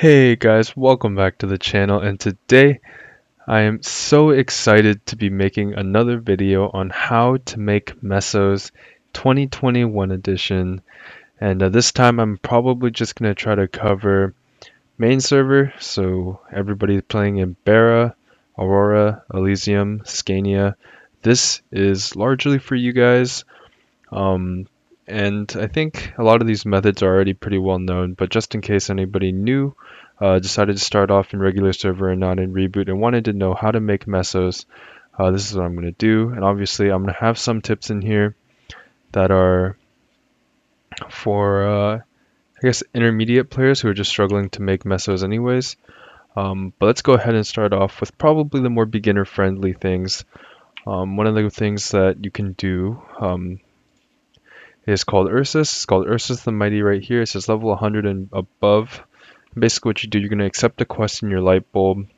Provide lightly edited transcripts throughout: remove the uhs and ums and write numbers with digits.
Hey guys, welcome back to the channel, and today I am so excited to be making another video on how to make Mesos 2021 edition. And this time I'm probably just going to try to cover main server, so everybody playing in Bara, Aurora, Elysium, Scania. This is largely for you guys. Um, and I think a lot of these methods are already pretty well known, but just in case anybody new decided to start off in regular server and not in Reboot and wanted to know how to make mesos, this is what I'm going to do. And obviously I'm going to have some tips in here that are for, I guess, intermediate players who are just struggling to make mesos anyways. But let's go ahead and start off with probably the more beginner-friendly things. One of the things that you can do is called Ursus. It's called Ursus the Mighty right here. It says level 100 and above. Basically what you do, you're going to accept a quest in your light bulb.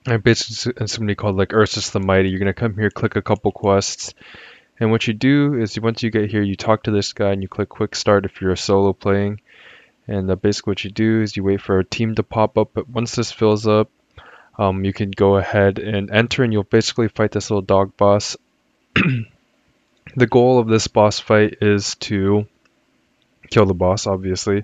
And basically it's somebody called like Ursus the Mighty. You're going to come here, click a couple quests. And what you do is once you get here, you talk to this guy and you click quick start if you're a solo playing. And basically what you do is you wait for a team to pop up. But once this fills up, you can go ahead and enter and you'll basically fight this little dog boss. The goal of this boss fight is to kill the boss, obviously.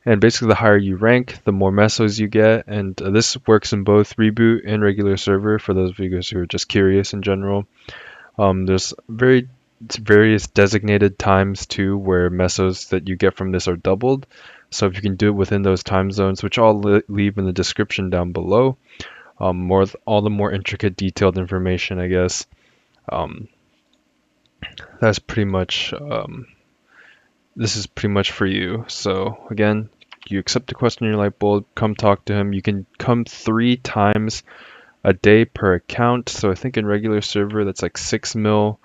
And basically, the higher you rank, the more mesos you get. And this works in both Reboot and regular server for those of you guys who are just curious in general. There's various designated times too where mesos that you get from this are doubled. So if you can do it within those time zones, which I'll leave in the description down below, all the more intricate, detailed information, I guess. That's pretty much this is pretty much for you. So again, you accept the quest in your light bulb, come talk to him. You can come 3 times a day per account. So I think in regular server that's like 6 mil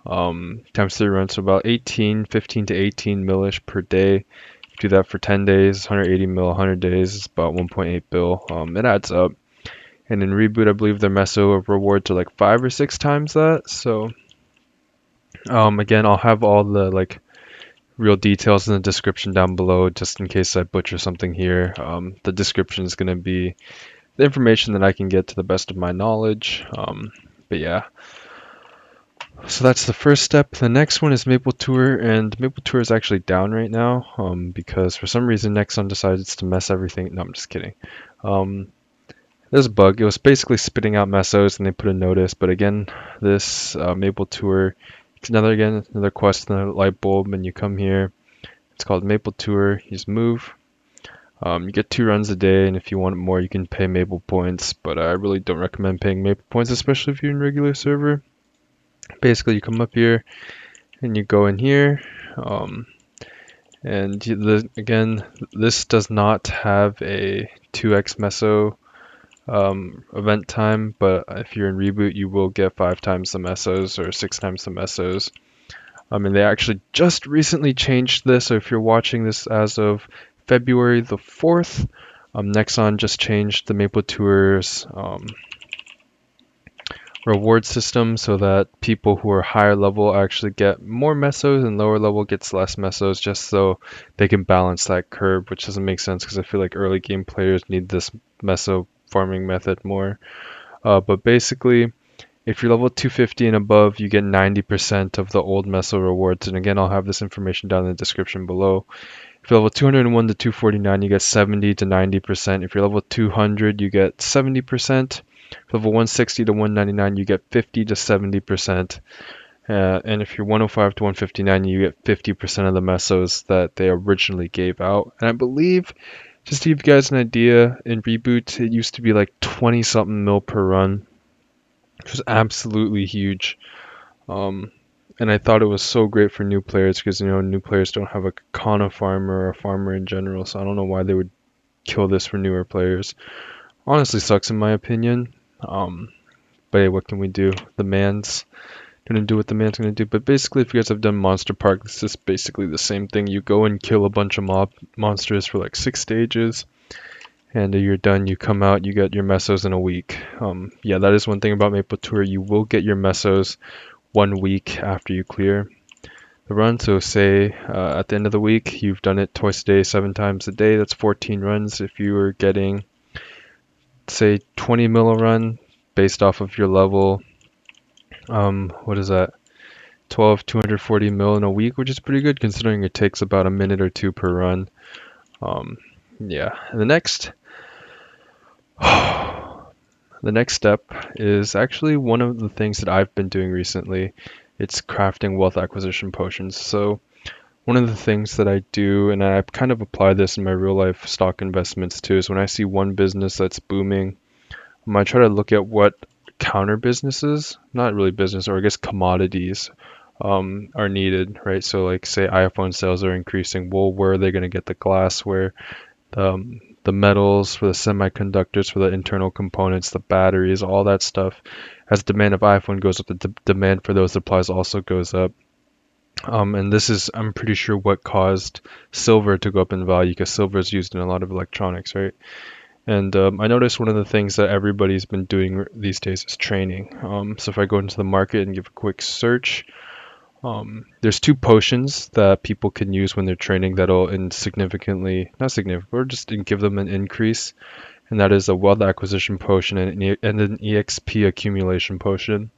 times 3 runs, so about 15 to 18 millish per day. You do that for 10 days, 180 mil, 100 days, it's about 1.8 bill. It adds up. And in Reboot, I believe their meso rewards are like 5 or 6 times that. So again, I'll have all the like real details in the description down below just in case I butcher something here. The description is going to be the information that I can get to the best of my knowledge. But yeah, so that's the first step. The next one is Maple Tour, and Maple Tour is actually down right now because for some reason Nexon decided to mess everything. No, I'm just kidding. There's a bug. It was basically spitting out mesos and they put a notice, but again, this Maple Tour, it's another quest in the light bulb, and you come here. It's called Maple Tour. You just move. You get 2 runs a day, and if you want more, you can pay Maple points, but I really don't recommend paying Maple points, especially if you're in regular server. Basically, you come up here, and you go in here, and again, this does not have a 2x meso event time, but if you're in Reboot, you will get 5 times the mesos or 6 times the mesos. And they actually just recently changed this, so if you're watching this as of February the 4th, Nexon just changed the Maple Tours reward system so that people who are higher level actually get more mesos and lower level gets less mesos, just so they can balance that curve, which doesn't make sense because I feel like early game players need this meso farming method more. But basically, if you're level 250 and above, you get 90% of the old meso rewards. And again, I'll have this information down in the description below. If you're level 201 to 249, you get 70 to 90%. If you're level 200, you get 70%. Level 160 to 199, you get 50 to 70%. And if you're 105 to 159, you get 50% of the mesos that they originally gave out. And I believe, just to give you guys an idea, in Reboot, it used to be like 20 something mil per run, which was absolutely huge. And I thought it was so great for new players because, you know, new players don't have a Kana farmer or a farmer in general, so I don't know why they would kill this for newer players. Honestly sucks in my opinion. But hey, what can we do? The man's gonna do what the man's gonna do. But basically, if you guys have done Monster Park, this is basically the same thing. You go and kill a bunch of monsters for like 6 stages, and you're done. You come out, you get your mesos in a week. Yeah, that is one thing about Maple Tour. You will get your mesos 1 week after you clear. the run. So say at the end of the week, you've done it twice a day, 7 times a day. That's 14 runs. If you were getting, say, 20 mil a run based off of your level, what is that? 240 mil in a week, which is pretty good considering it takes about a minute or two per run. Yeah, and the next step is actually one of the things that I've been doing recently. It's crafting wealth acquisition potions. So one of the things that I do, and I kind of apply this in my real life stock investments too, is when I see one business that's booming, I try to look at what counter businesses, not really business, or I guess commodities, are needed, right? So like say iPhone sales are increasing, well, where are they going to get the glassware, the metals for the semiconductors, for the internal components, the batteries, all that stuff? As demand of iPhone goes up, the demand for those supplies also goes up. And this is, I'm pretty sure, what caused silver to go up in value, because silver is used in a lot of electronics, right? And I noticed one of the things that everybody's been doing these days is training. So if I go into the market and give a quick search, there's two potions that people can use when they're training that'll insignificantly, not significant, or just give them an increase. And that is a wealth acquisition potion and an EXP accumulation potion.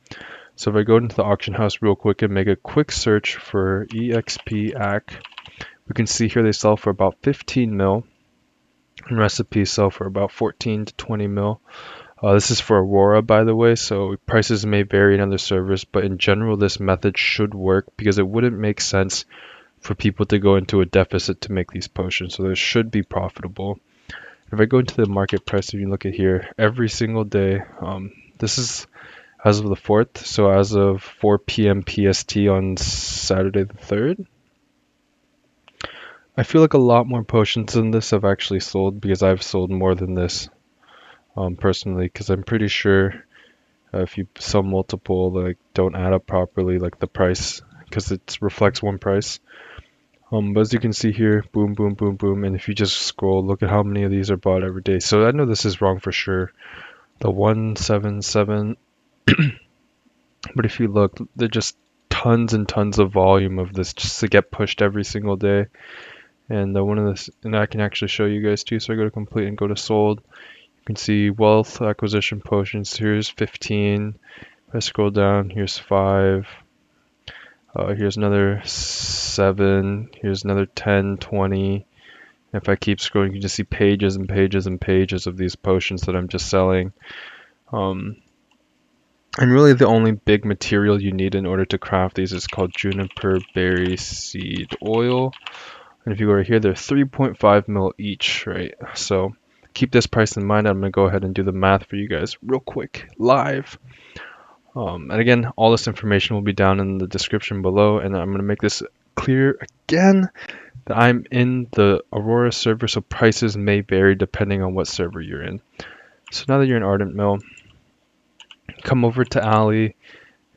So if I go into the auction house real quick and make a quick search for EXP AC, we can see here they sell for about 15 mil. And recipes sell for about 14 to 20 mil. This is for Aurora, by the way, so prices may vary in other servers, but in general, this method should work because it wouldn't make sense for people to go into a deficit to make these potions, so this should be profitable. If I go into the market price, if you look at here, every single day, this is as of the 4th, so as of 4 p.m. PST on Saturday the 3rd, I feel like a lot more potions than this have actually sold because I've sold more than this. Personally, because I'm pretty sure if you sell multiple, like don't add up properly, like the price, because it reflects one price. But as you can see here, boom, boom, boom, boom, and if you just scroll, look at how many of these are bought every day. So I know this is wrong for sure. The 177, but if you look, they're just tons and tons of volume of this just to get pushed every single day. And one of this, and I can actually show you guys too. So I go to complete and go to sold. You can see wealth acquisition potions. Here's 15. If I scroll down, here's 5. Here's another 7. Here's another 10, 20. If I keep scrolling, you can just see pages and pages and pages of these potions that I'm just selling. And really the only big material you need in order to craft these is called Juniper Berry Seed Oil. And if you go right here, they're 3.5 mil each, right? So keep this price in mind. I'm going to go ahead and do the math for you guys real quick, live. And again, all this information will be down in the description below. And I'm going to make this clear again that I'm in the Aurora server, so prices may vary depending on what server you're in. So now that you're in Ardent Mill, come over to Alley.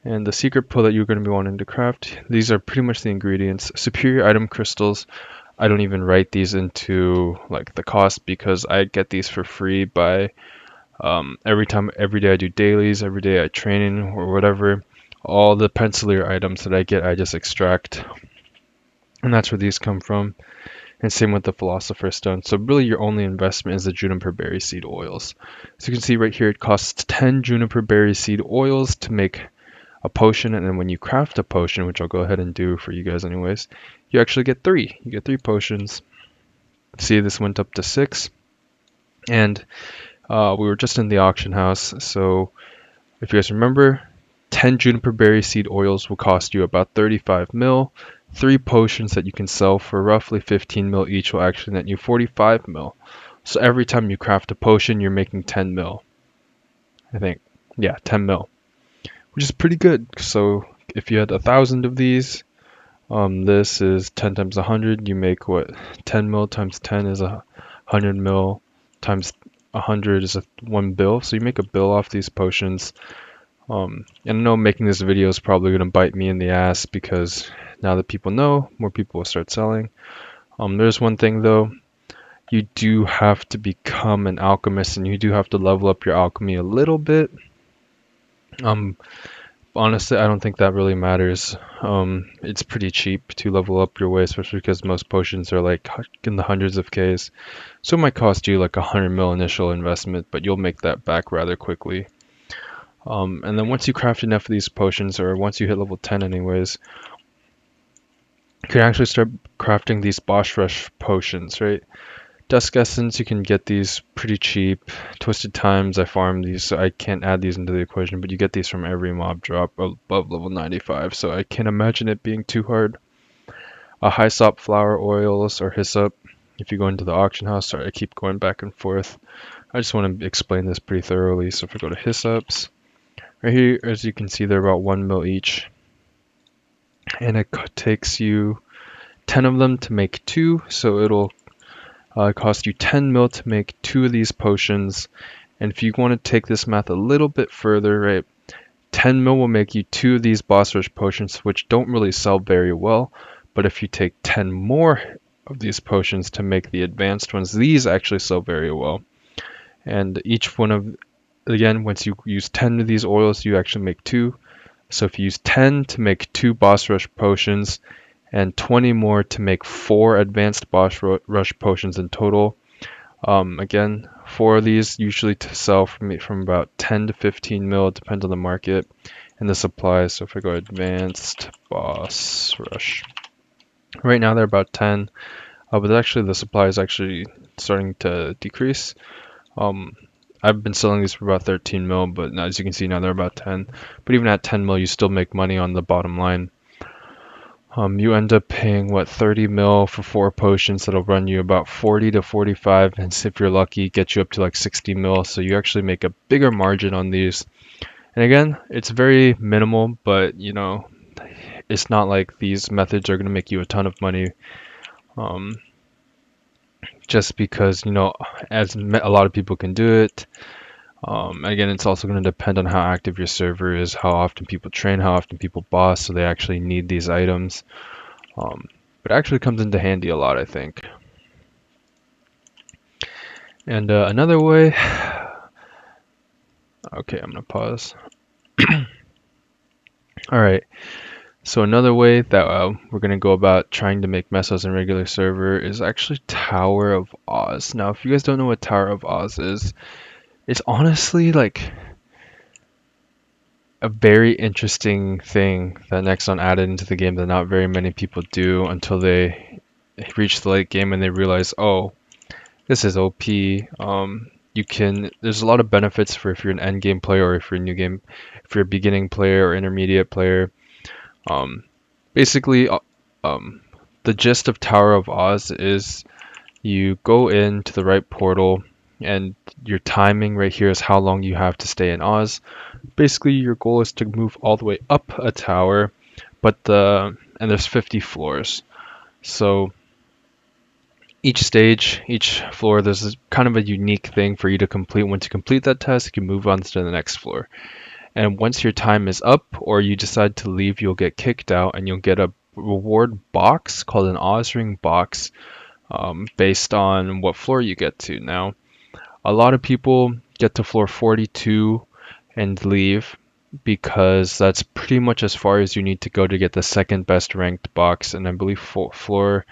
And the secret pull that you're going to be wanting to craft, these are pretty much the ingredients. Superior item crystals, I don't even write these into like the cost because I get these for free by every day I do dailies, every day I train or whatever. All the pencilier items that I get, I just extract, and that's where these come from. And same with the Philosopher's Stone. So really your only investment is the Juniper Berry Seed Oils. So you can see right here, it costs 10 Juniper Berry Seed Oils to make a potion, and then when you craft a potion, which I'll go ahead and do for you guys anyways, you actually get 3. You get 3 potions. See, this went up to 6, and we were just in the auction house, so if you guys remember, 10 Juniper Berry Seed Oils will cost you about 35 mil. 3 potions that you can sell for roughly 15 mil each will actually net you 45 mil. So every time you craft a potion, you're making 10 mil. I think, yeah, 10 mil. Which is pretty good. So if you had 1,000 of these, this is 10 times 100. You make what? 10 mil times 10 is 100 mil times 100 is 1 bill. So you make a bill off these potions. And I know making this video is probably going to bite me in the ass because now that people know, more people will start selling. There's one thing though. You do have to become an alchemist and you do have to level up your alchemy a little bit. honestly, I don't think that really matters. It's pretty cheap to level up your way, especially because most potions are like in the hundreds of Ks. So it might cost you like 100 mil initial investment, but you'll make that back rather quickly. And then once you craft enough of these potions, or once you hit level 10 anyways, you can actually start crafting these boss rush potions, right? Dusk Essence, you can get these pretty cheap. Twisted Times, I farm these, so I can't add these into the equation, but you get these from every mob drop above level 95, so I can't imagine it being too hard. Hyssop flower oils or hyssop, if you go into the auction house, sorry, I keep going back and forth. I just want to explain this pretty thoroughly, so if we go to hyssops, right here, as you can see, they're about 1 mil each, and it takes you 10 of them to make 2, so it'll cost you 10 mil to make 2 of these potions. And if you want to take this math a little bit further, right, 10 mil will make you 2 of these boss rush potions, which don't really sell very well. But if you take 10 more of these potions to make the advanced ones, these actually sell very well. And each one of, again, once you use 10 of these oils, you actually make 2. So if you use 10 to make 2 boss rush potions, and 20 more to make 4 advanced boss rush potions in total. Again, 4 of these usually to sell from about 10 to 15 mil, it depends on the market and the supply. So if I go advanced boss rush, right now they're about 10, but actually the supply is actually starting to decrease. I've been selling these for about 13 mil, but as you can see now they're about 10. But even at 10 mil, you still make money on the bottom line. You end up paying, what, 30 mil for 4 potions that'll run you about 40 to 45, and if you're lucky, get you up to like 60 mil, so you actually make a bigger margin on these. And again, it's very minimal, but you know, it's not like these methods are going to make you a ton of money. Just because, you know, as a lot of people can do it. Again, it's also going to depend on how active your server is, how often people train, how often people boss, so they actually need these items. But it actually comes into handy a lot, I think. And another way, okay, I'm gonna pause. All right, so another way that we're gonna go about trying to make mesos in regular server is actually Tower of Oz. Now, if you guys don't know what Tower of Oz is, it's honestly like a very interesting thing that Nexon added into the game that not very many people do until they reach the late game and they realize, oh, this is OP. There's a lot of benefits for if you're an end game player or if you're a new game, if you're a beginning player or intermediate player. Basically, the gist of Tower of Oz is you go into the right portal and your timing right here is how long you have to stay in Oz. Basically, your goal is to move all the way up a tower, and there's 50 floors. So each stage, each floor, there's kind of a unique thing for you to complete. Once you complete that task, you can move on to the next floor. And once your time is up or you decide to leave, you'll get kicked out and you'll get a reward box called an Oz ring box based on what floor you get to. Now, a lot of people get to floor 42 and leave because that's pretty much as far as you need to go to get the second best ranked box. And I believe floor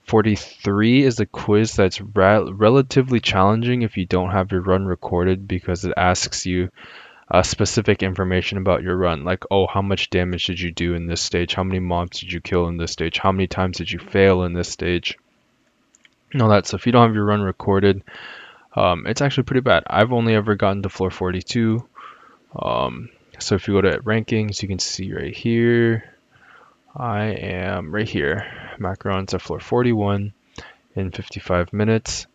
43 is a quiz that's relatively challenging if you don't have your run recorded because it asks you specific information about your run, like, oh, how much damage did you do in this stage? How many mobs did you kill in this stage? How many times did you fail in this stage? And all that. So if you don't have your run recorded, it's actually pretty bad. I've only ever gotten to floor 42. So if you go to rankings, you can see right here, I am right here. Macarons at floor 41 in 55 minutes.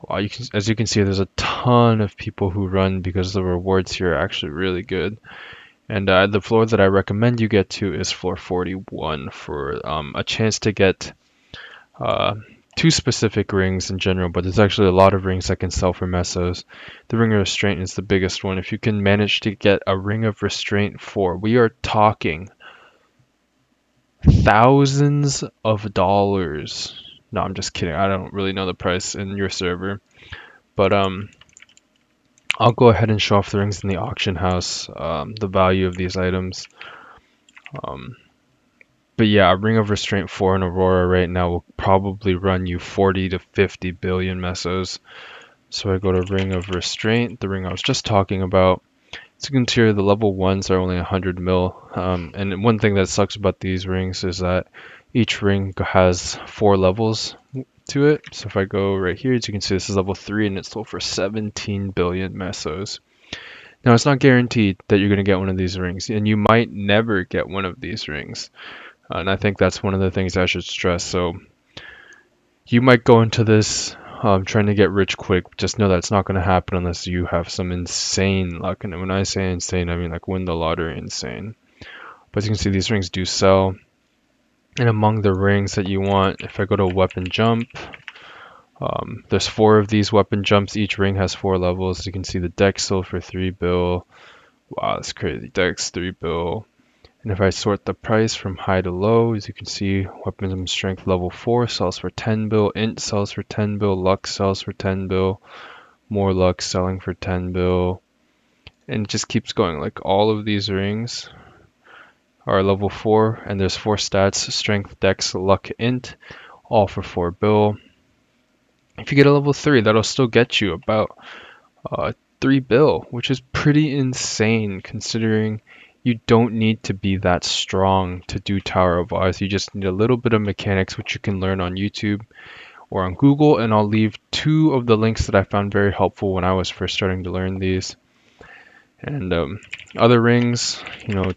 Well, as you can see, there's a ton of people who run because the rewards here are actually really good. And the floor that I recommend you get to is floor 41 for a chance to get 2 specific rings in general, but there's actually a lot of rings that can sell for mesos. The ring of Restraint is the biggest one. If you can manage to get a ring of Restraint for, we are talking thousands of dollars. No, I'm just kidding. I don't really know the price in your server. But I'll go ahead and show off the rings in the auction house, the value of these items. Um, but yeah, a ring of Restraint 4 in Aurora right now will probably run you 40 to 50 billion mesos. So I go to Ring of Restraint, the ring I was just talking about. So you can see here the level 1s are only 100 mil. And one thing that sucks about these rings is that each ring has 4 levels to it. So if I go right here, as you can see, this is level 3 and it's sold for 17 billion mesos. Now, it's not guaranteed that you're going to get one of these rings, and you might never get one of these rings. And I think that's one of the things I should stress. So you might go into this trying to get rich quick. Just know that it's not going to happen unless you have some insane luck. And when I say insane, I mean like win the lottery insane. But as you can see, these rings do sell. And among the rings that you want, if I go to weapon jump, there's 4 of these weapon jumps. Each ring has 4 levels. You can see the dex sold for 3 bill. Wow, that's crazy. Dex 3 bill. And if I sort the price from high to low, as you can see, weapons and strength level 4 sells for 10 bill, int sells for 10 bill, luck sells for 10 bill, more luck selling for 10 bill, and it just keeps going. Like all of these rings are level 4, and there's 4 stats: strength, dex, luck, int, all for 4 bill. If you get a level 3, that'll still get you about 3 bill, which is pretty insane considering you don't need to be that strong to do Tower of Oz. You just need a little bit of mechanics, which you can learn on YouTube or on Google, and I'll leave 2 of the links that I found very helpful when I was first starting to learn these. And other rings,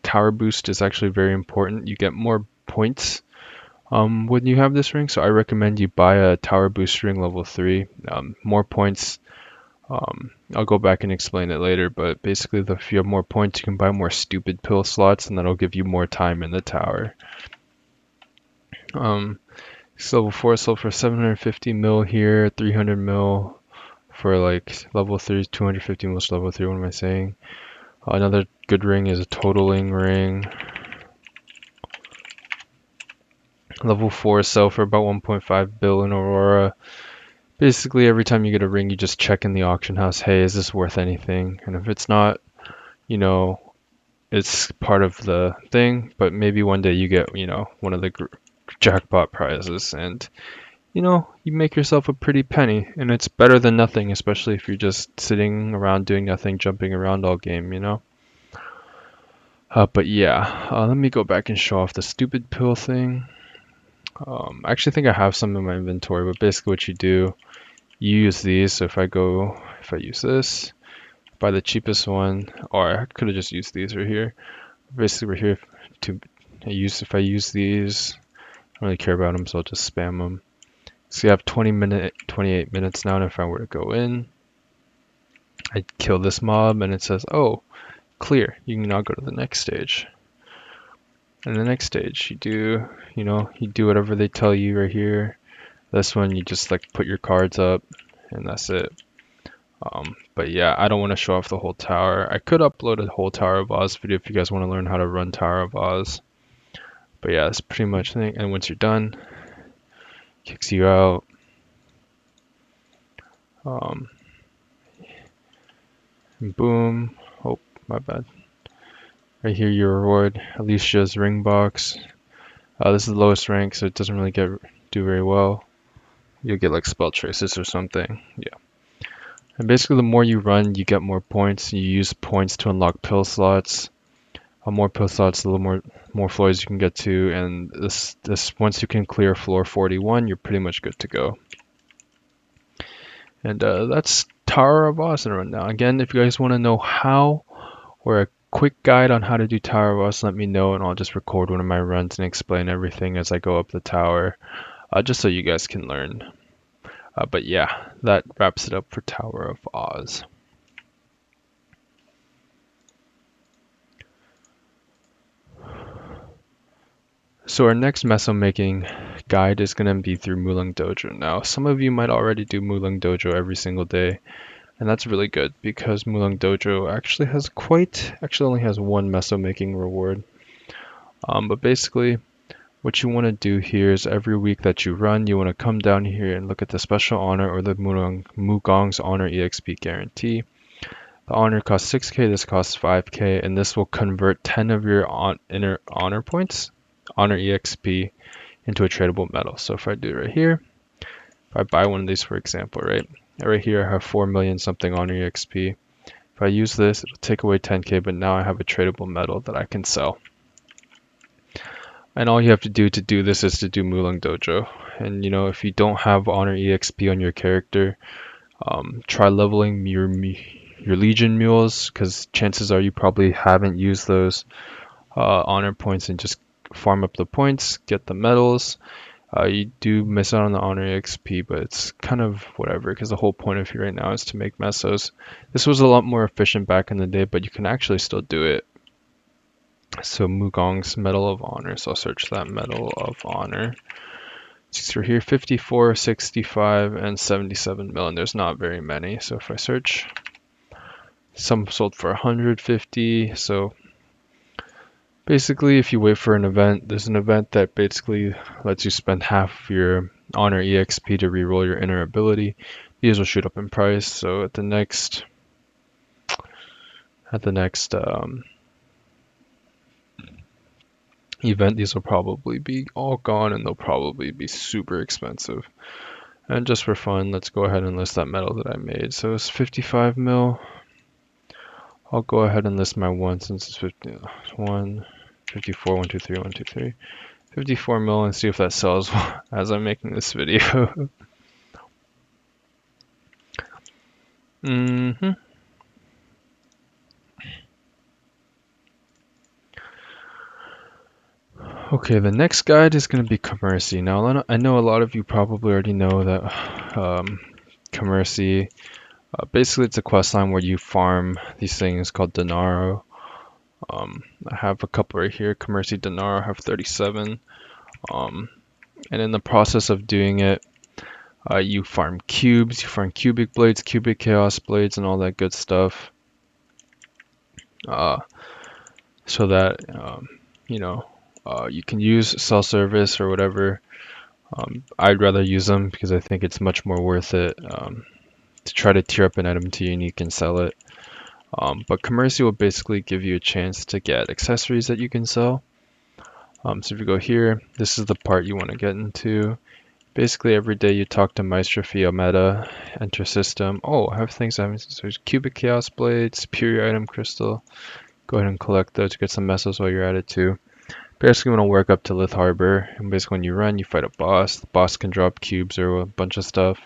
Tower Boost is actually very important. You get more points when you have this ring, so I recommend you buy a Tower Boost ring level 3. More points. I'll go back and explain it later, but basically if you have more points, you can buy more stupid pill slots, and that'll give you more time in the tower. So level 4 sold for 750 mil here, 300 mil for like level 3, 250 mil level 3, what am I saying? Another good ring is a totaling ring. Level 4 sell for about 1.5 bill in Aurora. Basically, every time you get a ring, you just check in the auction house, hey, is this worth anything? And if it's not, it's part of the thing, but maybe one day you get, one of the jackpot prizes, and, you make yourself a pretty penny, and it's better than nothing, especially if you're just sitting around doing nothing, jumping around all game. But yeah, let me go back and show off the stupid pill thing. I actually think I have some in my inventory, but basically what you do, you use these. So if I use this, buy the cheapest one, or I could have just used these right here. Basically, we're here if I use these, I don't really care about them, so I'll just spam them. So you have 28 minutes now, and if I were to go in, I kill this mob, and it says, oh, clear. You can now go to the next stage. And the next stage, you do whatever they tell you right here. This one, you just like put your cards up, and that's it. But yeah, I don't want to show off the whole tower. I could upload a whole Tower of Oz video if you guys want to learn how to run Tower of Oz. But yeah, that's pretty much the thing. And once you're done, kicks you out. Boom. Oh, my bad. Right here, your reward. Alicia's ring box. This is the lowest rank, so it doesn't really do very well. You'll get like spell traces or something. Yeah. And basically, the more you run, you get more points. You use points to unlock pill slots. More pill slots, a little more floors you can get to. And this once you can clear floor 41, you're pretty much good to go. And that's Tower of Oz in a rundown. Again, if you guys want to know how, or a quick guide on how to do Tower of Oz, let me know, and I'll just record one of my runs and explain everything as I go up the tower, just so you guys can learn. But yeah, that wraps it up for Tower of Oz. So our next meso making guide is going to be through Mulan Dojo. Now, some of you might already do Mulan Dojo every single day, and that's really good because Mulan Dojo actually only has one meso making reward. But basically, what you want to do here is every week that you run, you want to come down here and look at the special honor or the Mugong's honor EXP guarantee. The honor costs 6k, this costs 5k, and this will convert 10 of your inner honor points, honor EXP, into a tradable metal. So if I do it right here, if I buy one of these, for example, right here I have 4 million something honor EXP. If I use this, it'll take away 10k, but now I have a tradable metal that I can sell. And all you have to do this is to do Mulan Dojo. And you know, if you don't have honor EXP on your character, try leveling your Legion mules, because chances are you probably haven't used those honor points, and just farm up the points, get the medals. You do miss out on the honor EXP, but it's kind of whatever, because the whole point of it right now is to make mesos. This was a lot more efficient back in the day, but you can actually still do it. So Mugong's Medal of Honor, so I'll search that Medal of Honor. So here 54, 65, and 77 mil, and there's not very many. So if I search, some sold for 150. So basically, if you wait for an event, there's an event that basically lets you spend half your honor EXP to reroll your inner ability. These will shoot up in price. So at the next event, these will probably be all gone, and they'll probably be super expensive. And just for fun, let's go ahead and list that metal that I made. So it's 55 mil. I'll go ahead and list my one, since it's 54, 1, 2, 3, 1, 2, 3. 54 mil, and see if that sells as I'm making this video. Okay, the next guide is going to be Commercie. Now, I know a lot of you probably already know that Commercie, basically it's a quest line where you farm these things called Denaro. I have a couple right here. Commercie Denaro, I have 37. And in the process of doing it, you farm cubes, you farm cubic blades, cubic chaos blades, and all that good stuff. So that, you know, you can use self-service or whatever. I'd rather use them because I think it's much more worth it to try to tier up an item to unique and sell it. But Commercie will basically give you a chance to get accessories that you can sell. So if you go here, this is the part you want to get into. Basically, every day you talk to Maestro Fiametta, enter system. Oh, I have things I haven't seen. So there's Cubic Chaos Blade, Superior Item Crystal. Go ahead and collect those to get some mesos while you're at it too. Basically, want to work up to Lith Harbor. And basically, when you run, you fight a boss. The boss can drop cubes or a bunch of stuff.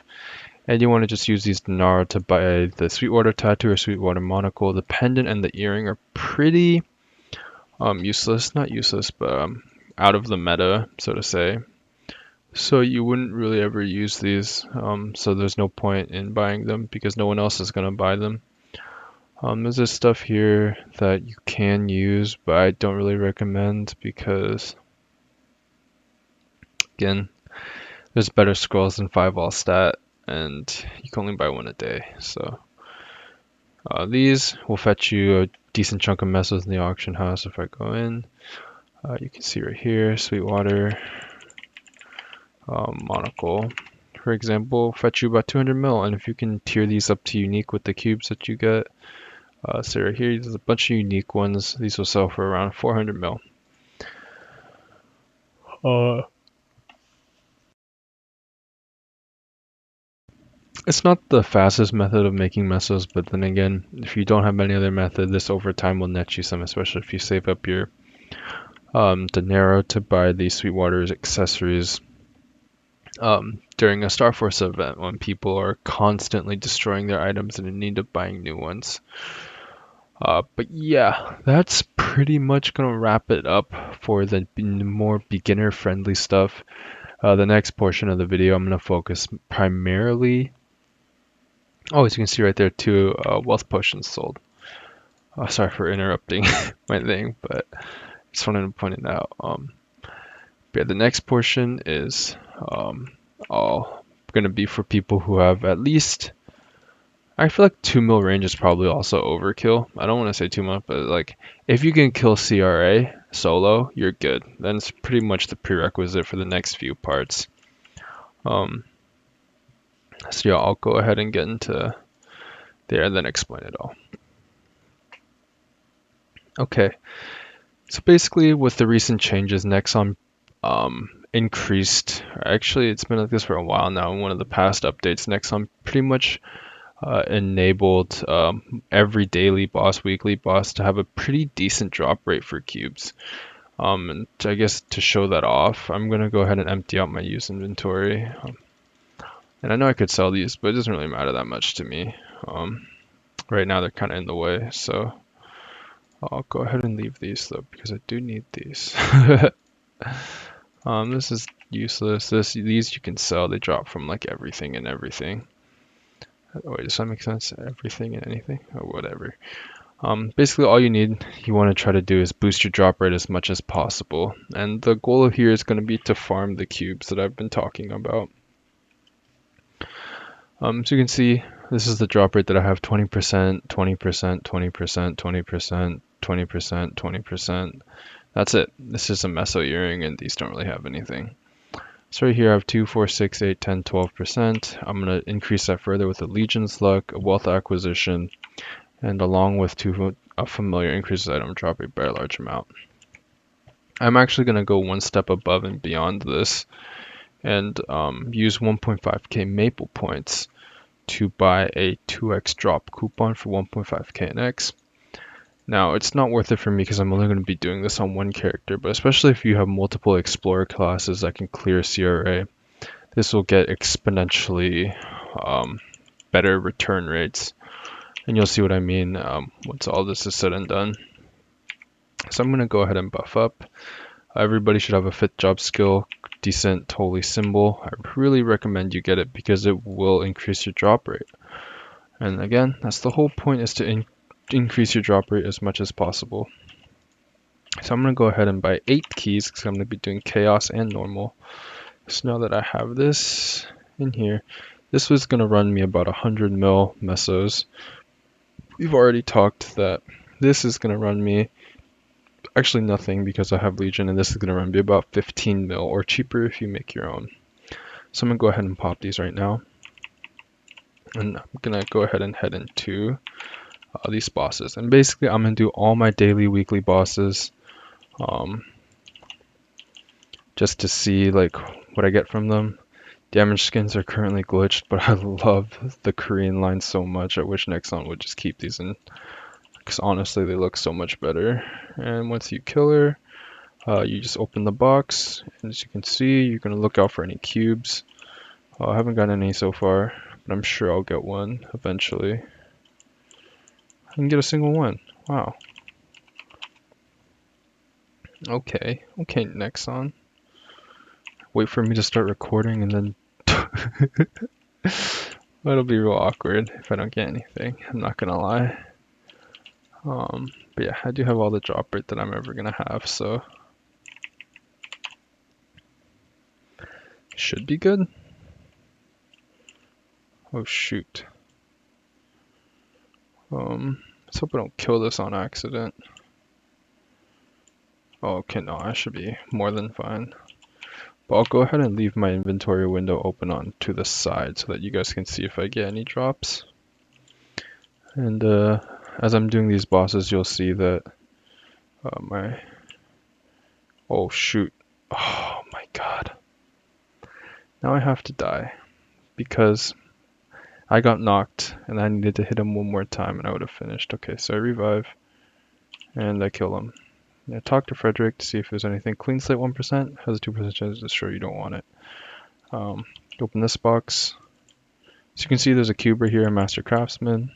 And you want to just use these Denaro to buy the Sweetwater Tattoo or Sweetwater Monocle. The pendant and the earring are pretty useless. Not useless, but out of the meta, so to say. So you wouldn't really ever use these, so there's no point in buying them because no one else is going to buy them. There's this stuff here that you can use, but I don't really recommend because, again, there's better scrolls than 5 all stat, and you can only buy one a day. So these will fetch you a decent chunk of mesos in the auction house. If I go in, you can see right here, Sweetwater Monocle, for example, fetch you about 200 mil, and if you can tier these up to unique with the cubes that you get, so right here, there's a bunch of unique ones. These will sell for around 400 mil. It's not the fastest method of making mesos, but then again, if you don't have any other method, this over time will net you some, especially if you save up your Denaro to buy the Sweetwater's accessories during a Star Force event when people are constantly destroying their items and in need of buying new ones. But yeah, that's pretty much gonna wrap it up for the more beginner-friendly stuff. The next portion of the video, I'm gonna focus primarily. Oh, as you can see right there, 2 wealth potions sold. Sorry for interrupting my thing, but just wanted to point it out. Yeah, the next portion is all gonna be for people who have at least. I feel like 2 mil range is probably also overkill. I don't want to say too much, but like if you can kill CRA solo, you're good. Then it's pretty much the prerequisite for the next few parts. So yeah, I'll go ahead and get into there and then explain it all. Okay, so basically with the recent changes, Nexon increased, actually it's been like this for a while now. In one of the past updates, Nexon pretty much enabled every daily boss, weekly boss to have a pretty decent drop rate for cubes. And I guess to show that off, I'm gonna go ahead and empty out my use inventory. And I know I could sell these, but it doesn't really matter that much to me. Right now they're kind of in the way, so I'll go ahead and leave these though because I do need these. This is useless. These you can sell. They drop from like everything and everything. Wait, does that make sense? Everything and anything? Or whatever. Basically all you want to try to do is boost your drop rate as much as possible. And the goal here is going to be to farm the cubes that I've been talking about. So you can see this is the drop rate that I have: 20%, 20%, 20%, 20%, 20%, 20%. That's it. This is a meso earring and these don't really have anything. So right here I have 2, 4, 6, 8, 10, 12%. I'm going to increase that further with a Legion's Luck, a Wealth Acquisition, and along with a familiar increases item drop rate by a large amount. I'm actually going to go one step above and beyond this and use 1.5k Maple points to buy a 2x drop coupon for 1.5k in X. Now, it's not worth it for me because I'm only going to be doing this on one character, but especially if you have multiple Explorer classes that can clear CRA, this will get exponentially better return rates. And you'll see what I mean once all this is said and done. So I'm going to go ahead and buff up. Everybody should have a 5th job skill, decent holy symbol. I really recommend you get it because it will increase your drop rate. And again, that's the whole point, is to increase your drop rate as much as possible. So I'm going to go ahead and buy 8 keys because I'm going to be doing chaos and normal. So now that I have this in here, this was going to run me about 100 mil mesos. We've already talked that this is going to run me actually nothing because I have Legion, and this is going to run me about 15 mil or cheaper if you make your own. So I'm going to go ahead and pop these right now. And I'm going to go ahead and head into these bosses. And basically I'm going to do all my daily, weekly bosses just to see like what I get from them. Damage skins are currently glitched, but I love the Korean line so much. I wish Nexon would just keep these in, because honestly they look so much better. And once you kill her, you just open the box, and as you can see, you're going to look out for any cubes. I haven't gotten any so far, but I'm sure I'll get one eventually. I can get a single one. Wow. Okay, Nexon. Wait for me to start recording and then that'll be real awkward if I don't get anything. I'm not gonna lie. But yeah, I do have all the drop rate that I'm ever gonna have, so should be good. Oh shoot. Let's hope I don't kill this on accident. Oh, okay, no, I should be more than fine. But I'll go ahead and leave my inventory window open on to the side so that you guys can see if I get any drops. And as I'm doing these bosses, you'll see that oh shoot. Oh my god. Now I have to die because I got knocked and I needed to hit him one more time and I would have finished. Okay, so I revive and I kill him. I talk to Frederick to see if there's anything. Clean slate 1%, has a 2% chance to destroy, you don't want it. Open this box. So you can see there's a cube right here, Master Craftsman.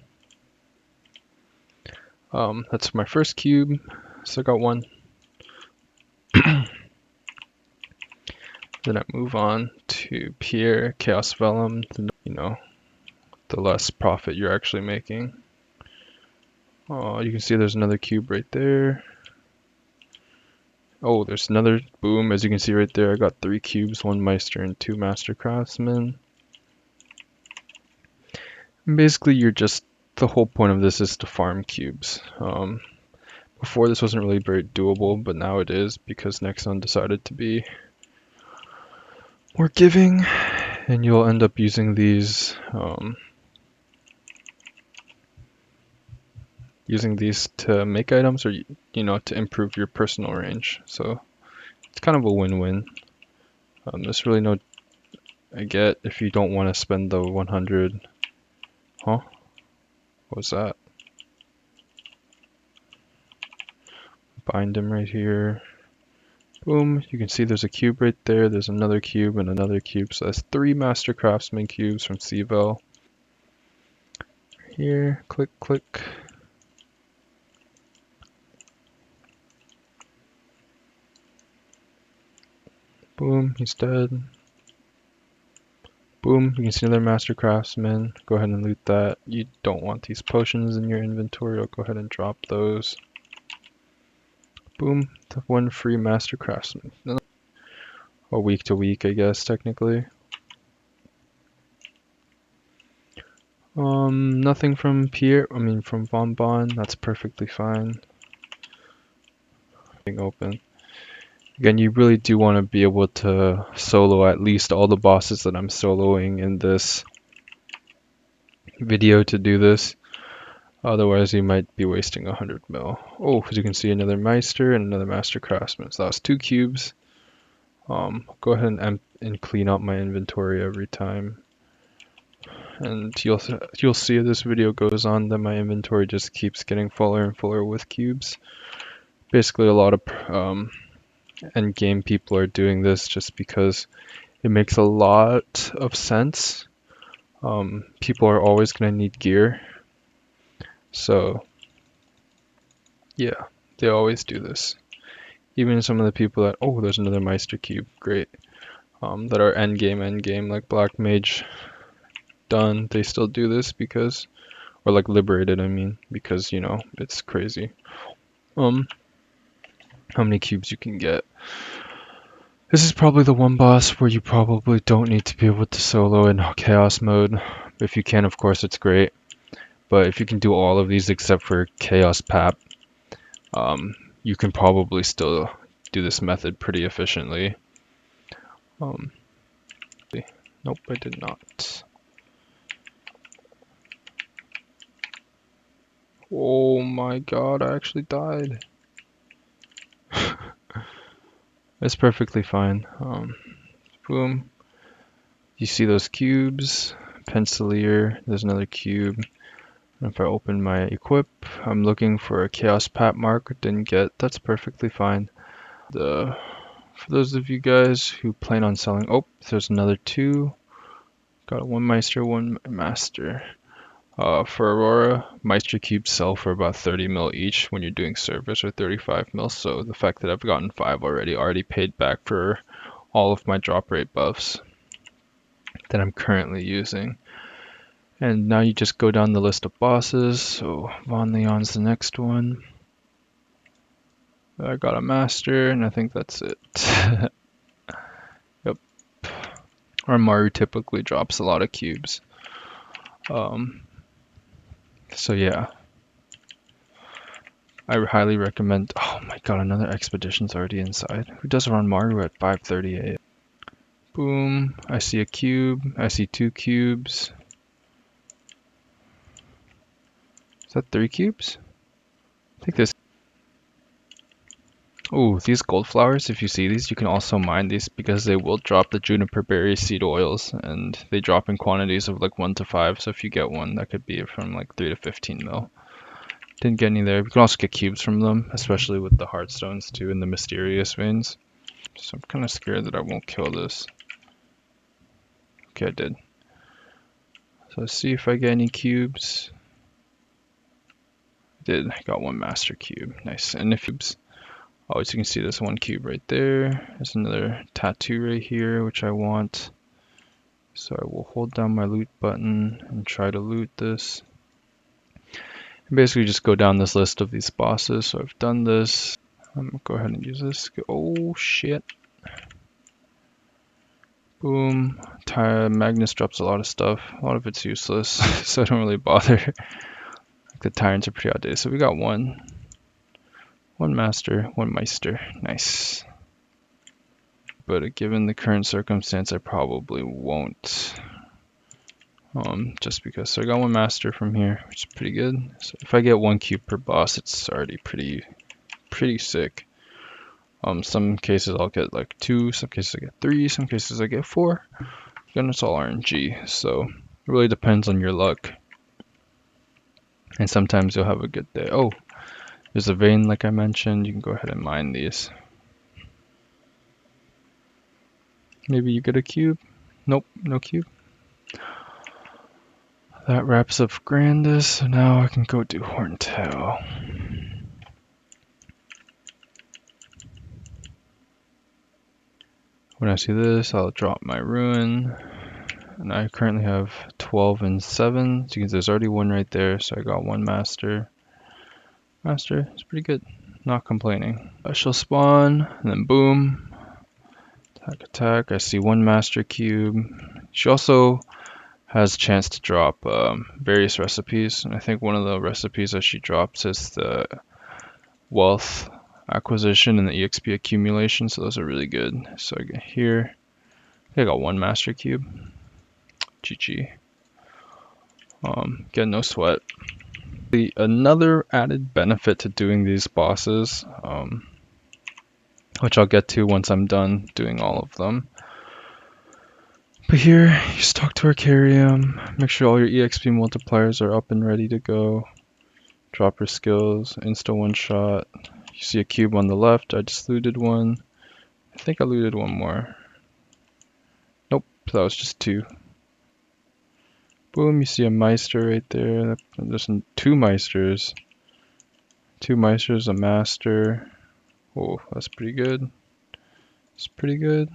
That's my first cube, so I got one. Then I move on to Pierre, Chaos Vellum, you know, the less profit you're actually making. Oh, you can see there's another cube right there. Oh, there's another, boom, as you can see right there, I got 3 cubes, 1 Meister and 2 Master Craftsmen. And basically the whole point of this is to farm cubes. Before this wasn't really very doable, but now it is because Nexon decided to be more giving, and you'll end up using these using these to make items or, you know, to improve your personal range. So it's kind of a win-win. There's really no, I get if you don't want to spend the 100. Huh? What was that? Bind him right here. Boom. You can see there's a cube right there. There's another cube and another cube. So that's 3 Master Craftsman cubes from Lvls. Here, click, click. Boom, he's dead. Boom, you can see another Master Craftsman. Go ahead and loot that. You don't want these potions in your inventory. I'll go ahead and drop those. Boom, the 1 free Master Craftsman. A week to week, I guess, technically. Nothing from from Von Bon. That's perfectly fine. Being open. Again, you really do want to be able to solo at least all the bosses that I'm soloing in this video to do this. Otherwise, you might be wasting 100 mil. Oh, as you can see, another Meister and another Master Craftsman. So that was 2 cubes. Go ahead and clean up my inventory every time. And you'll see as this video goes on that my inventory just keeps getting fuller and fuller with cubes. Basically, a lot of end game people are doing this just because it makes a lot of sense. People are always going to need gear. So, yeah, they always do this. Even some of the people that, oh, there's another Meister cube, great. That are end game, like Black Mage done, they still do this because, or like Liberated, I mean, because, you know, it's crazy. How many cubes you can get. This is probably the one boss where you probably don't need to be able to solo in chaos mode. If you can, of course, it's great. But if you can do all of these except for chaos pap, you can probably still do this method pretty efficiently. Nope, I did not. Oh my god, I actually died. It's perfectly fine. Boom. You see those cubes? Pencilier, there's another cube. And if I open my equip, I'm looking for a chaos pap mark, didn't get, that's perfectly fine. For those of you guys who plan on selling, oh, there's another 2. Got 1 Meister, 1 Master. For Aurora, Meister cubes sell for about 30 mil each when you're doing service, or 35 mil, so the fact that I've gotten 5 already paid back for all of my drop rate buffs that I'm currently using. And now you just go down the list of bosses. So Von Leon's the next one. I got a Master, and I think that's it. Yep. Or Maru typically drops a lot of cubes. So yeah. I highly recommend. Oh my god, another expedition's already inside. Who does run Maru at 538? Boom. I see a cube. I see 2 cubes. Is that 3 cubes? I think this. Oh, these gold flowers, if you see these, you can also mine these because they will drop the Juniper Berry Seed Oils, and they drop in quantities of like 1 to 5. So if you get one, that could be from like 3 to 15 mil. Didn't get any there. You can also get cubes from them, especially with the heartstones too and the mysterious veins. So I'm kind of scared that I won't kill this. Okay, I did. So let's see if I get any cubes. I did. I got 1 Master cube. Nice. And if cubes. Oh, as you can see, there's 1 cube right there. There's another tattoo right here, which I want. So I will hold down my loot button and try to loot this. And basically just go down this list of these bosses. So I've done this. I'm gonna go ahead and use this. Oh shit. Boom. Magnus drops a lot of stuff. A lot of it's useless, so I don't really bother. The tyrants are pretty outdated. So we got 1 Master, 1 Meister. Nice. But given the current circumstance, I probably won't just because. So I got one master from here, which is pretty good. So if I get 1 cube per boss, it's already pretty sick. Some cases I'll get like 2, some cases I get 3, some cases I get 4. Again, it's all RNG, so it really depends on your luck. And sometimes you'll have a good day. Oh, there's a vein like I mentioned. You can go ahead and mine these. Maybe you get a cube. Nope, no cube. That wraps up Grandis, so now I can go do Horntail. When I see this, I'll drop my Ruin. And I currently have 12 and 7. So there's already one right there, so I got 1 master. Master, it's pretty good. Not complaining. She'll spawn, and then boom. Attack, attack. I see 1 master cube. She also has a chance to drop various recipes, and I think one of the recipes that she drops is the wealth acquisition and the EXP accumulation, so those are really good. So I get here, I got 1 master cube. GG. Get no sweat. Another added benefit to doing these bosses, which I'll get to once I'm done doing all of them. But here, you just talk to Arcarium, make sure all your EXP multipliers are up and ready to go. Drop her skills, insta one shot. You see a cube on the left, I just looted one. I think I looted one more. Nope, that was just 2. Boom, you see a Meister right there. There's 2 Meisters. 2 Meisters, a Master. Oh, that's pretty good. It's pretty good.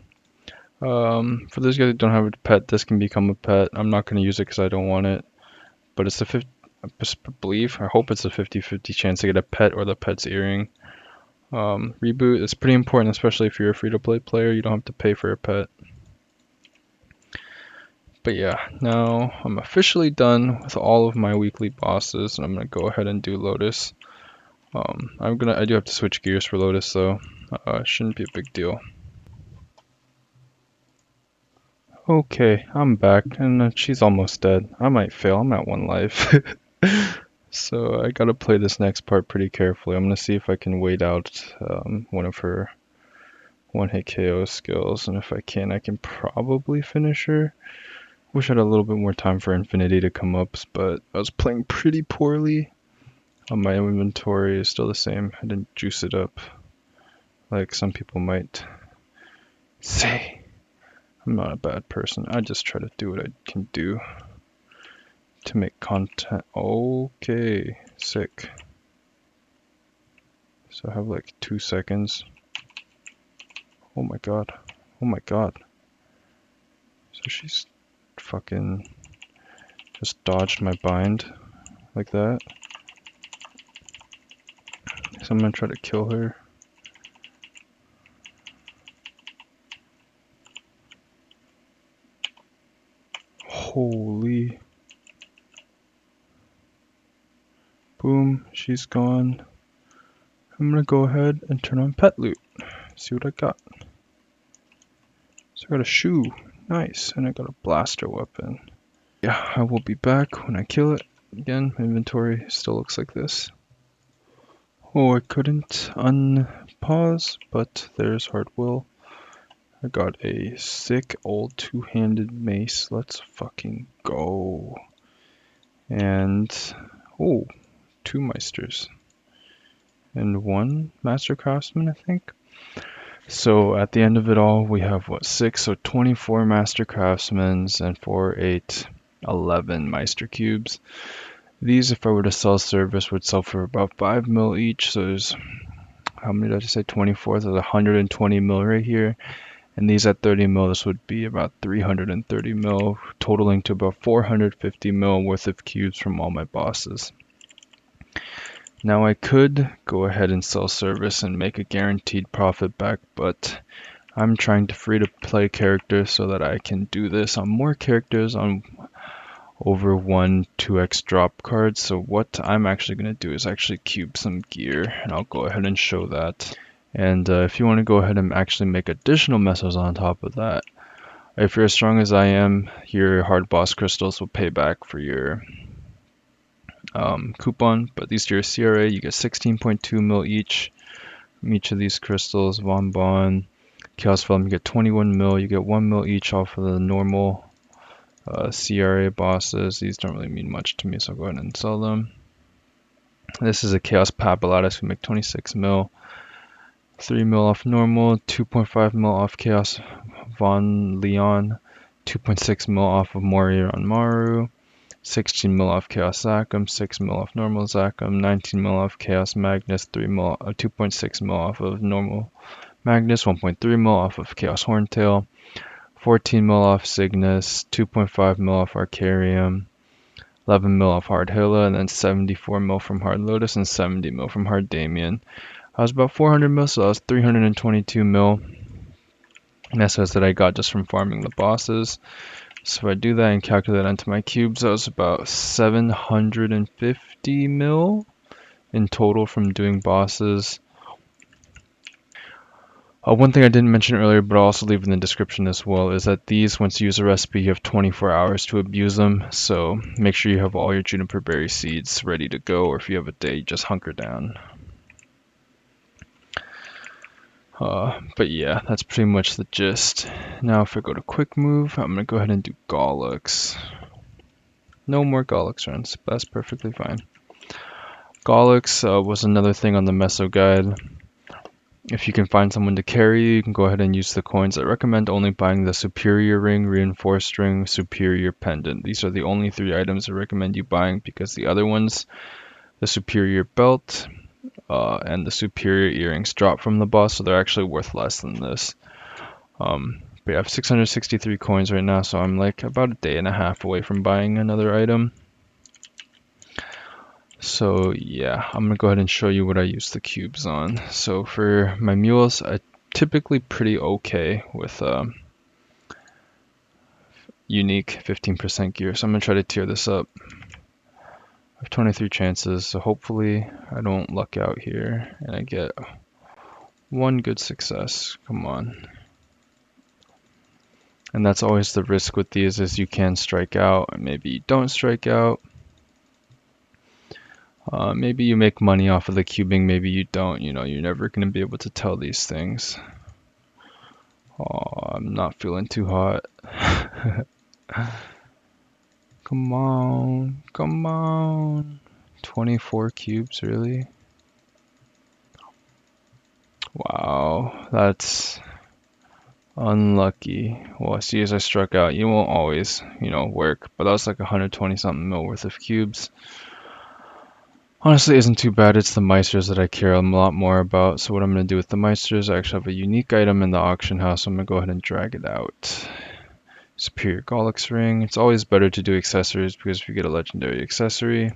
For those guys who don't have a pet, this can become a pet. I'm not going to use it because I don't want it. But it's I hope it's a 50-50 chance to get a pet or the pet's earring. Reboot is pretty important, especially if you're a free-to-play player. You don't have to pay for a pet. But yeah, now I'm officially done with all of my weekly bosses, and I'm gonna go ahead and do Lotus. I do have to switch gears for Lotus, though. It shouldn't be a big deal. Okay, I'm back, and she's almost dead. I might fail. I'm at 1 life. So I gotta play this next part pretty carefully. I'm gonna see if I can wait out one of her 1-hit KO skills, and if I can probably finish her. Wish I had a little bit more time for Infinity to come up, but I was playing pretty poorly. My inventory is still the same. I didn't juice it up like some people might say. I'm not a bad person. I just try to do what I can do to make content. Okay, sick. So I have like 2 seconds. Oh my god. Oh my god. So she's fucking just dodged my bind like that. So I'm gonna try to kill her. Holy. Boom, she's gone. I'm gonna go ahead and turn on pet loot. See what I got. So I got a shoe. Nice. And I got a blaster weapon. Yeah, I will be back when I kill it. Again, my inventory still looks like this. Oh, I couldn't unpause, but there's hard will. I got a sick old 2-handed mace. Let's fucking go. And, oh, 2 Meisters. And 1 Master Craftsman, I think. So at the end of it all, we have what, 6, so 24 Master Craftsmen and 4, 8, 11 Meister Cubes. These, if I were to sell service, would sell for about 5 mil each. So there's, how many did I say? 24. There's 120 mil right here. And these at 30 mil, this would be about 330 mil, totaling to about 450 mil worth of cubes from all my bosses. Now I could go ahead and sell service and make a guaranteed profit back, but I'm trying to free to play characters so that I can do this on more characters on over 1 2x drop cards. So what I'm actually going to do is actually cube some gear, and I'll go ahead and show that. And if you want to go ahead and actually make additional mesos on top of that, If you're as strong as I am, your hard boss crystals will pay back for your coupon, but these are your CRA. You get 16.2 mil each from each of these crystals. Von Bon, Chaos Film, you get 21 mil. You get 1 mil each off of the normal CRA bosses. These don't really mean much to me, so I'll go ahead and sell them. This is a Chaos Papillus. We make 26 mil. 3 mil off normal, 2.5 mil off Chaos Von Leon, 2.6 mil off of Moria on Maru, 16 mil off Chaos Zachem, 6 mil off normal Zachem, 19 mil off Chaos Magnus, 2.6 mil off of normal Magnus, 1.3 mil off of Chaos Horntail, 14 mil off Cygnus, 2.5 mil off Arcarium, 11 mil off Hard Hilla, and then 74 mil from Hard Lotus and 70 mil from Hard Damien. I was about 400 mil, so that was 322 mil mesos that I got just from farming the bosses. So if I do that and calculate onto my cubes, that was about 750 mil in total from doing bosses. One thing I didn't mention earlier, but I'll also leave in the description as well, is that these, once you use a recipe, you have 24 hours to abuse them. So make sure you have all your Juniper Berry seeds ready to go, or if you have a day, just hunker down. But yeah, that's pretty much the gist. Now if I go to quick move, I'm going to go ahead and do Gollux. No more Gollux runs, but that's perfectly fine. Gollux was another thing on the Meso guide. If you can find someone to carry you, you can go ahead and use the coins. I recommend only buying the Superior Ring, Reinforced Ring, Superior Pendant. These are the only 3 items I recommend you buying, because the other ones, the Superior Belt, and the Superior Earrings drop from the boss, so they're actually worth less than this. But yeah, I have 663 coins right now, so I'm like about a day and a half away from buying another item. So yeah, I'm gonna go ahead and show you what I use the cubes on. So for my mules, I typically pretty okay with unique 15% gear, so I'm gonna try to tier this up. I have 23 chances, so hopefully I don't luck out here and I get 1 good success. Come on. And that's always the risk with these, is you can strike out, and maybe you don't strike out. Maybe you make money off of the cubing, maybe you don't. You know, you're never going to be able to tell these things. Oh, I'm not feeling too hot. Come on, come on. 24 cubes, really? Wow, that's unlucky. Well, I see as I struck out, you won't always, work, but that was like 120 something mil worth of cubes. Honestly, isn't too bad. It's the Meisters that I care a lot more about. So what I'm going to do with the Meisters, I actually have a unique item in the auction house. So I'm going to go ahead and drag it out. Superior Gollux Ring. It's always better to do accessories, because if you get a legendary accessory,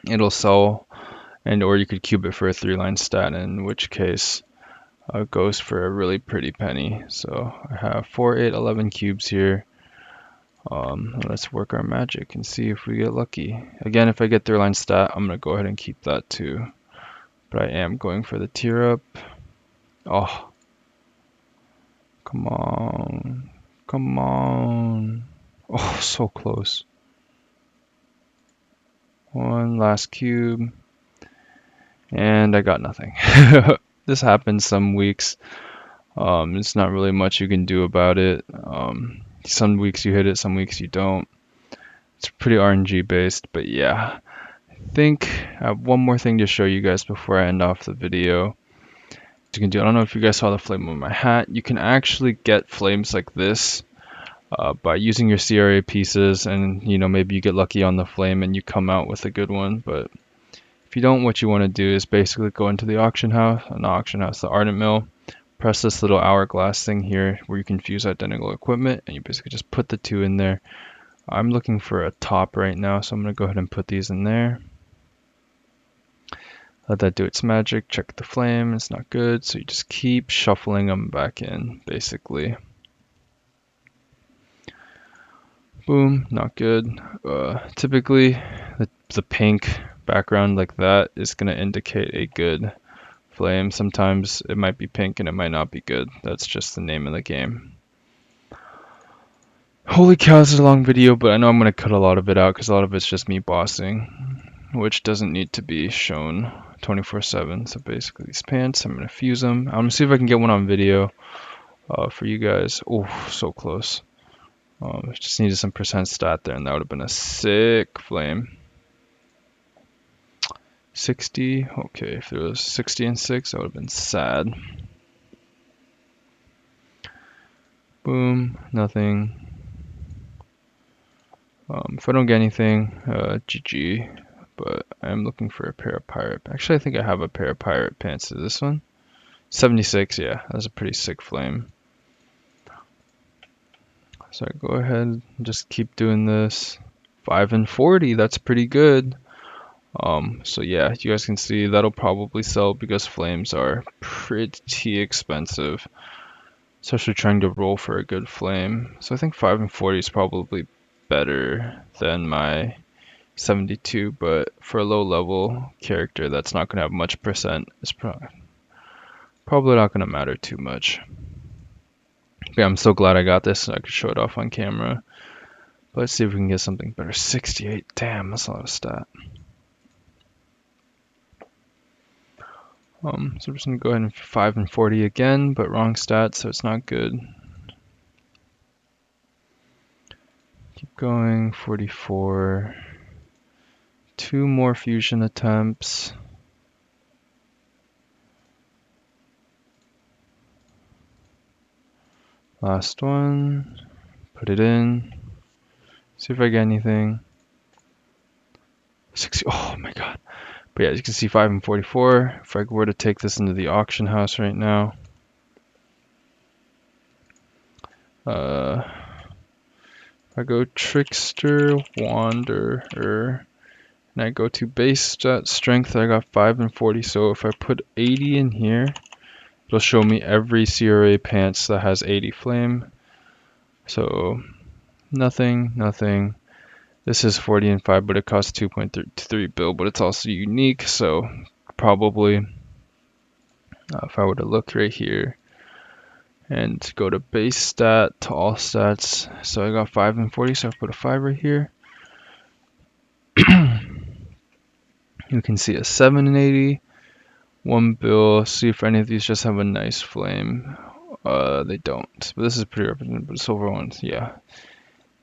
it'll sell, or you could cube it for a 3-line stat, in which case it goes for a really pretty penny. So I have 4, 8, 11 cubes here. Let's work our magic and see if we get lucky. Again, if I get 3-line stat, I'm going to go ahead and keep that too. But I am going for the tier up. Oh. Come on. Come on. Oh, so close. 1 last cube. And I got nothing. This happens some weeks. It's not really much you can do about it. Some weeks you hit it, some weeks you don't. It's pretty RNG based, but yeah. I think I have one more thing to show you guys before I end off the video. You can do, I don't know if you guys saw the flame on my hat. You can actually get flames like this by using your CRA pieces, and maybe you get lucky on the flame and you come out with a good one. But if you don't, what you want to do is basically go into the the Ardent Mill. Press this little hourglass thing here where you can fuse identical equipment, and you basically just put the 2 in there. I'm looking for a top right now, so I'm going to go ahead and put these in there. Let that do its magic. Check the flame, it's not good, so you just keep shuffling them back in, basically. Boom, not good. Typically, the pink background like that is going to indicate a good flame. Sometimes it might be pink and it might not be good. That's just the name of the game. Holy cow, this is a long video, but I know I'm going to cut a lot of it out because a lot of it's just me bossing, which doesn't need to be shown 24/7. So basically these pants, I'm going to fuse them. I'm going to see if I can get one on video for you guys. Oh, so close. Just needed some percent stat there, and that would have been a sick flame. 60, okay, if there was 60 and 6, that would have been sad. Boom, nothing. If I don't get anything, GG. But I'm looking for a pair of pirate. Actually, I think I have a pair of pirate pants. Is this one? 76, yeah, that's a pretty sick flame. So I go ahead and just keep doing this. 5 and 40, that's pretty good. So yeah, you guys can see that'll probably sell because flames are pretty expensive, especially trying to roll for a good flame. So I think 5 and 40 is probably better than my 72, but for a low level character that's not going to have much percent, it's probably not going to matter too much. But yeah, I'm so glad I got this so I could show it off on camera. But let's see if we can get something better. 68, damn, that's a lot of stat. So we're just going to go ahead and 5 and 40 again, but wrong stat, so it's not good. Keep going, 44. 2 more fusion attempts. Last one. Put it in. See if I get anything. 60. Oh my god. But yeah, as you can see, 5 and 44. If I were to take this into the auction house right now, if I go Trickster, Wanderer, and I go to base stat strength, I got 5 and 40. So if I put 80 in here, it'll show me every CRA pants that has 80 flame. So nothing, nothing. This is 40 and 5, but it costs 2.3 bill, but it's also unique, so probably if I were to look right here and go to base stat to all stats, so I got 5 and 40, so I put a 5 right here. You can see a 7 and 80, 1 bill. See if any of these just have a nice flame. They don't, but this is pretty representative. But silver ones, yeah.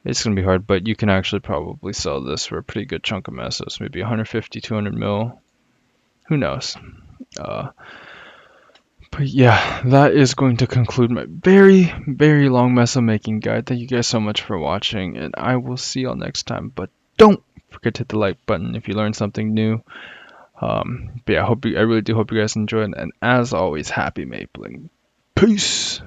It's going to be hard, but you can actually probably sell this for a pretty good chunk of mesos, maybe 150, 200 mil. Who knows? But yeah, that is going to conclude my very, very long meso making guide. Thank you guys so much for watching, and I will see y'all next time. But don't forget to hit the like button if you learned something new. But yeah, I really do hope you guys enjoyed, and as always, happy mapling. Peace!